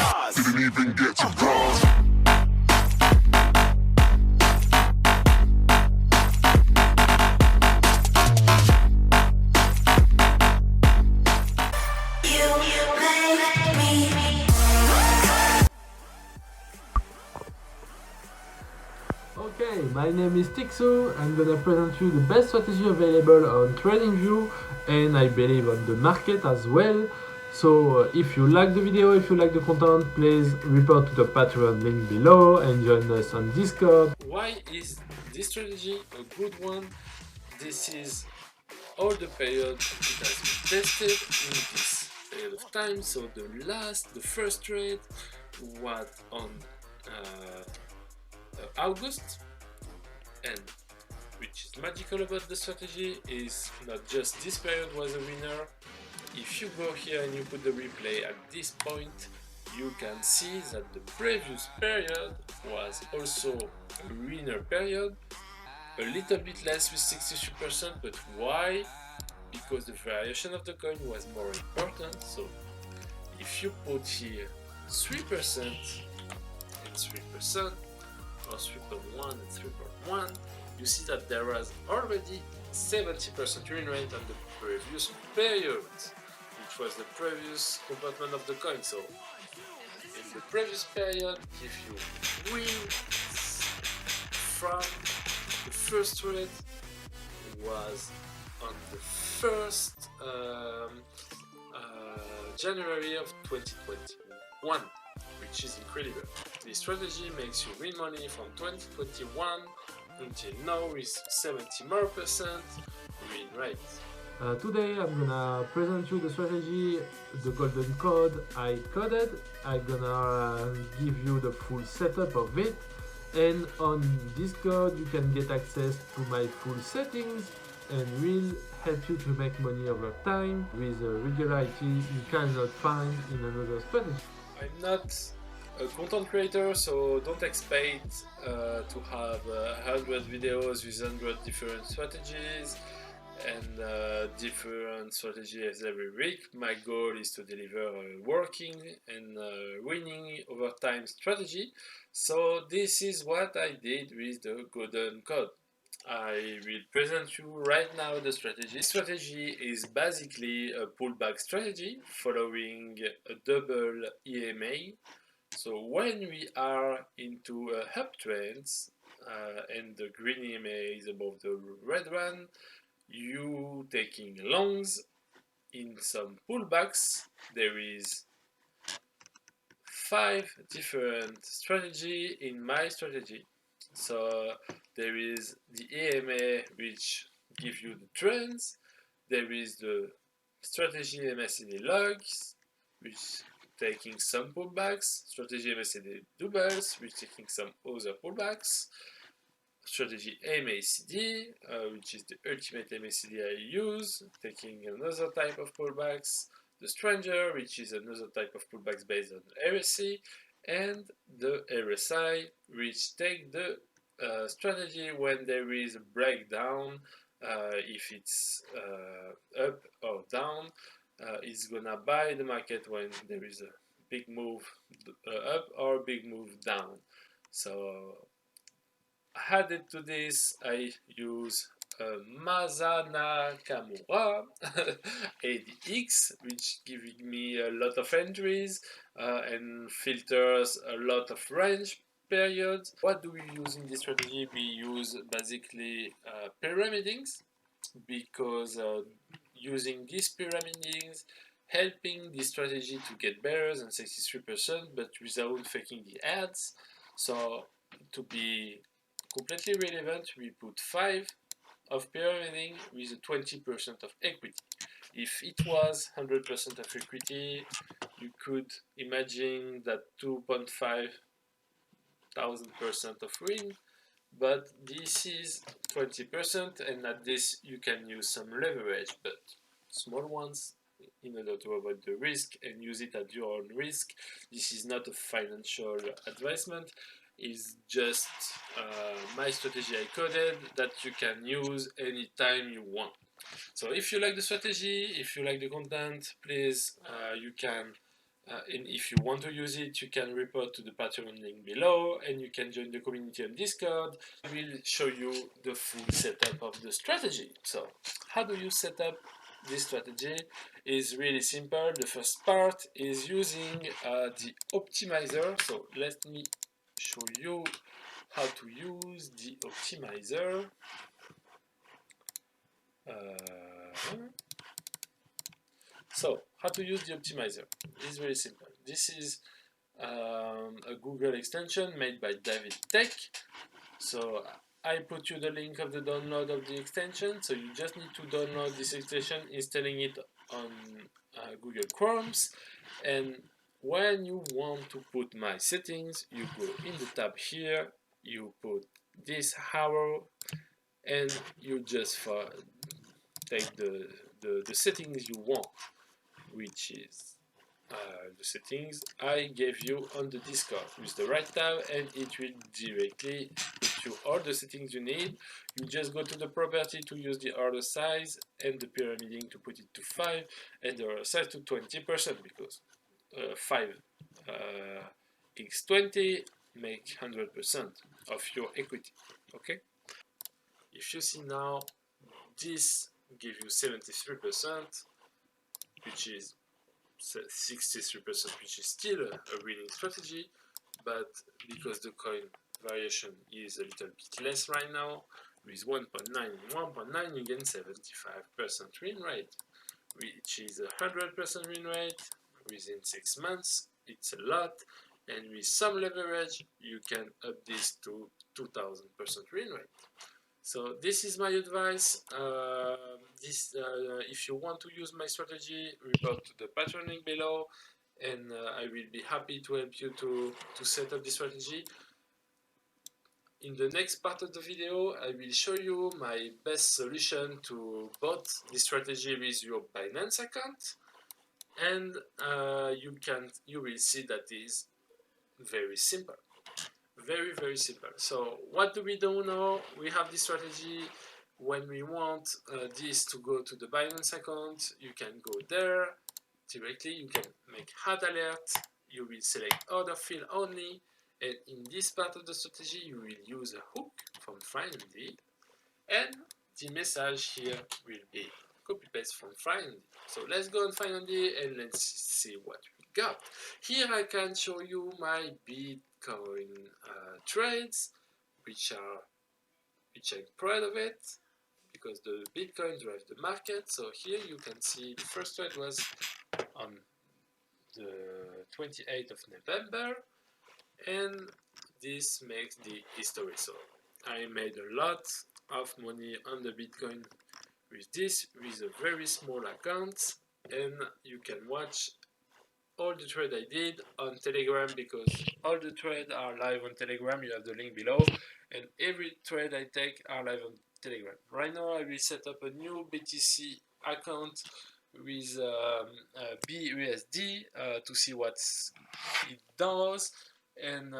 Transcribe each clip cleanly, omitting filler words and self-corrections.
stars. Didn't even get to bronze. Okay, my name is Tixu. I'm gonna present you the best strategy available on TradingView and I believe on the market as well. So if you like the video, if you like the content, please report to the Patreon link below and join us on Discord. Why is this strategy a good one? This is all the period it has been tested in this period of time. So the first trade was on August, and which is magical about the strategy is not just this period was a winner. If you go here and you put the replay at this point, you can see that the previous period was also a winner period, a little bit less with 63%, but why? Because the variation of the coin was more important. So if you put here 3% and 3%, or 3.1 and 3.1, you see that there was already 70% win rate on the previous period, which was the previous compartment of the coin. So in the previous period, if you win from the first trade was on the first January of 2021, which is incredible. This strategy makes you win money from 2021 until now with 70% more win rate. Today I'm gonna present you the strategy, the golden code I coded. I'm gonna give you the full setup of it, and on Discord you can get access to my full settings and will help you to make money over time with a regularity you cannot find in another strategy. I'm not a content creator, so don't expect to have 100 videos with 100 different strategies and different strategies every week. My goal is to deliver a working and winning over time strategy. So this is what I did with the golden code. I will present you right now the strategy. This strategy is basically a pullback strategy following a double EMA. So when we are into a uptrend and the green EMA is above the red one, you taking longs in some pullbacks. There is 5 different strategy in my strategy. So there is the EMA, which give you the trends. There is the strategy MACD logs, which taking some pullbacks. Strategy MACD doubles, which taking some other pullbacks. Strategy MACD, which is the ultimate MACD I use, taking another type of pullbacks. The Stranger, which is another type of pullbacks based on RSI, and the RSI, which take the strategy when there is a breakdown. If it's up or down, it's gonna buy the market when there is a big move up or a big move down. So added to this, I use Masa Nakamura ADX, which giving me a lot of entries and filters a lot of range periods. What do we use in this strategy? We use basically pyramidings, because using these pyramidings helping this strategy to get better than 63%, but without faking the ads. So to be completely relevant, we put 5 of pyramiding with a 20% of equity. If it was 100% of equity, you could imagine that 2.5 thousand% of win, but this is 20%, and at this you can use some leverage, but small ones, in order to avoid the risk and use it at your own risk. This is not a financial advisement, it's just my strategy I coded that you can use anytime you want. So if you like the strategy, if you like the content, please you can And if you want to use it, you can report to the Patreon link below, and you can join the community on Discord. I will show you the full setup of the strategy. So, how do you set up this strategy? Is really simple. The first part is using the optimizer. So let me show you how to use the optimizer. So, how to use the optimizer is very simple. This is a Google extension made by David Tech. So, I put you the link of the download of the extension. So, you just need to download this extension, installing it on Google Chromes. And when you want to put my settings, you go in the tab here, you put this arrow, and you just take the settings you want, which is the settings I gave you on the Discord with the right tab, and it will directly put you all the settings you need. You just go to the property to use the order size and the pyramiding to put it to 5 and the order size to 20% because 5 x 20 make 100% of your equity. Okay, if you see now, this gives you 73%, which is 63%, which is still a winning strategy, but because the coin variation is a little bit less right now, with 1.9 and 1.9 you gain 75% win rate, which is a 100% win rate within 6 months. It's a lot, and with some leverage you can up this to 2000% win rate. So this is my advice. If you want to use my strategy, report to the Patreon link below, and I will be happy to help you to set up this strategy. In the next part of the video, I will show you my best solution to bot this strategy with your Binance account, and you will see that is very simple. Very simple. So what do we do now? We have this strategy. When we want this to go to the Binance account, you can go there directly. You can make add alert. You will select order fill only, and in this part of the strategy you will use a hook from Findy, and the message here will be copy paste from Findy. So let's go on Findy and let's see what we got. Here I can show you my Bitcoin trades, which I'm proud of it because the Bitcoin drives the market. So here you can see the first trade was on the 28th of November, and this makes the history. So I made a lot of money on the Bitcoin with this, with a very small account, and you can watch all the trade I did on Telegram because all the trades are live on Telegram. You have the link below, and every trade I take are live on Telegram. Right now I will set up a new BTC account with BUSD to see what it does, and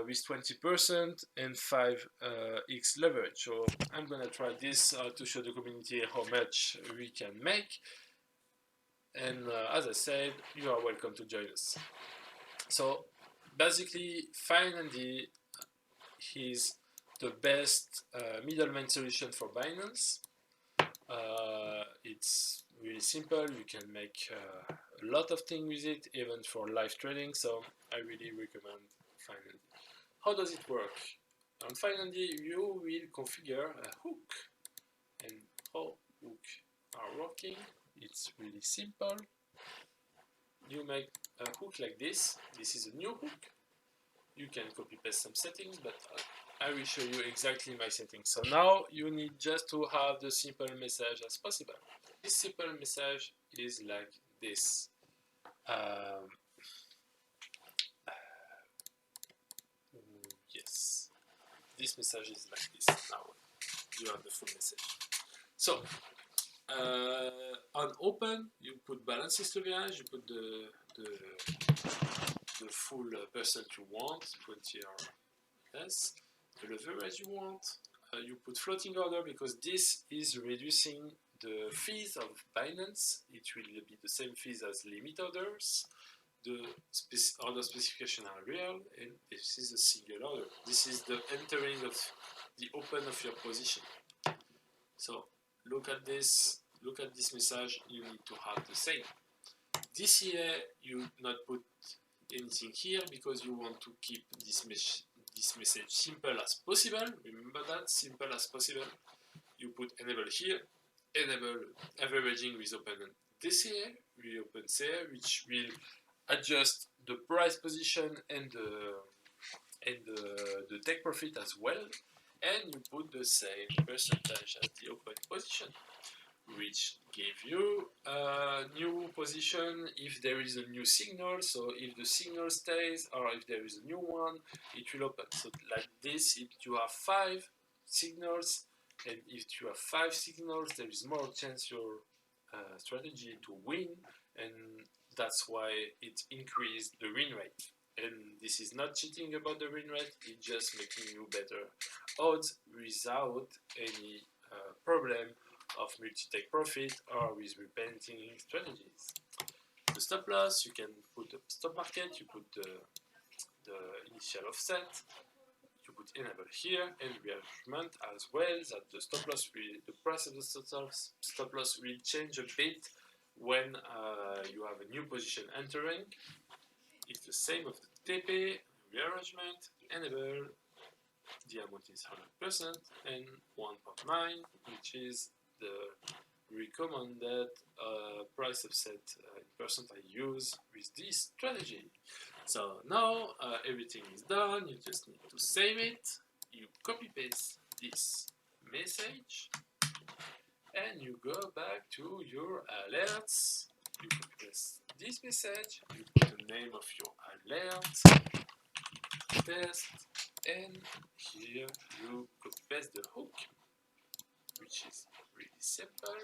with 20% and 5x leverage. So I'm gonna try this to show the community how much we can make. And as I said, you are welcome to join us. So basically, Findy is the best middleman solution for Binance. It's really simple. You can make a lot of things with it, even for live trading. So I really recommend Findy. How does it work? On Findy, you will configure a hook, and how hooks are working. It's really simple. You make a hook like this. This is a new hook. You can copy paste some settings, but I will show you exactly my settings. So now you need just to have the simple message as possible. This simple message is like this. Yes, this message is like this. Now you have the full message. So on open, you put balance historiage, you put the full percent you want, 20 or less, the leverage you want. You put floating order because this is reducing the fees of Binance. It will be the same fees as limit orders. the order specification are real, and this is a single order. This is the entering of the open of your position. So look at this message, you need to have the same. This here, you not put anything here because you want to keep this message simple as possible. Remember that, simple as possible. You put enable here, enable averaging with open DCA, we open CA, which will adjust the price position and the take profit as well, and you put the same percentage as the open position, which give you a new position if there is a new signal. So if the signal stays or if there is a new one, it will open. So like this, if you have 5 signals, and if you have 5 signals, there is more chance your strategy to win, and that's why it increased the win rate. And this is not cheating about the win rate, it's just making you better odds without any problem of multi-take profit or with repenting strategies. The stop loss, you can put the stop market, you put the initial offset, you put enable here, and rearrangement as well, that the stop loss will, the price of the stop loss will change a bit when you have a new position entering. It's the same of the TP, rearrangement, enable, the amount is 100%, and 1.9, which is the recommended price offset in percent I use with this strategy. So now everything is done, you just need to save it, you copy paste this message, and you go back to your alerts, you copy paste this message, you put the name of your alert, test, and here you copy paste the hook, which is really simple.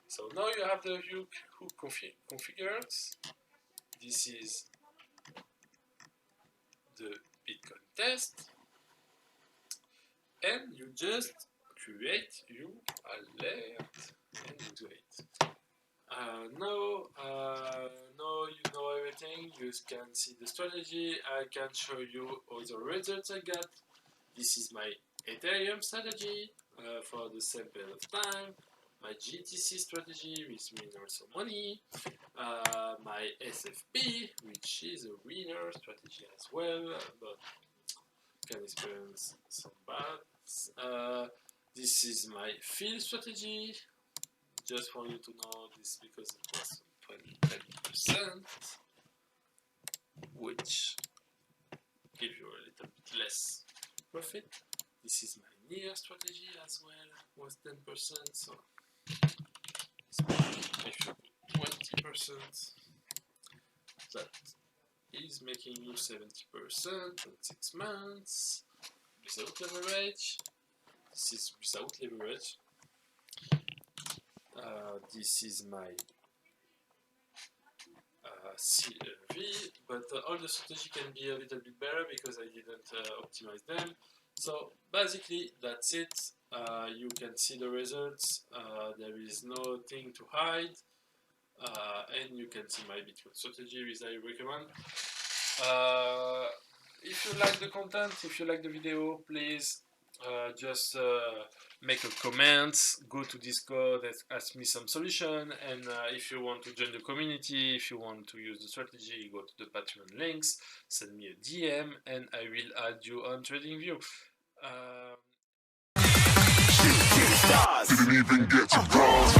So now you have the hook configured. This is the Bitcoin test, and you just create your alert and you do it. Now you know everything. You can see the strategy. I can show you all the results I got. This is my Ethereum strategy for the same period of time. My GTC strategy, which means also money. My SFP, which is a winner strategy as well, but can experience some bad. This is my field strategy. Just for you to know this because it was 20%, which give you a little bit less profit. This is my near strategy as well, was 10%, so if you put 20%, that is making you 70% in 6 months without leverage. This is without leverage. This is my CLV, but all the strategy can be a little bit better because I didn't optimize them. So basically that's it. You can see the results. There is nothing to hide, and you can see my Bitcoin strategy, which I recommend. If you like the content, if you like the video, please just make a comment, go to Discord, ask me some solution, and if you want to join the community, if you want to use the strategy, go to the Patreon links, send me a DM, and I will add you on TradingView. Didn't even get to cross.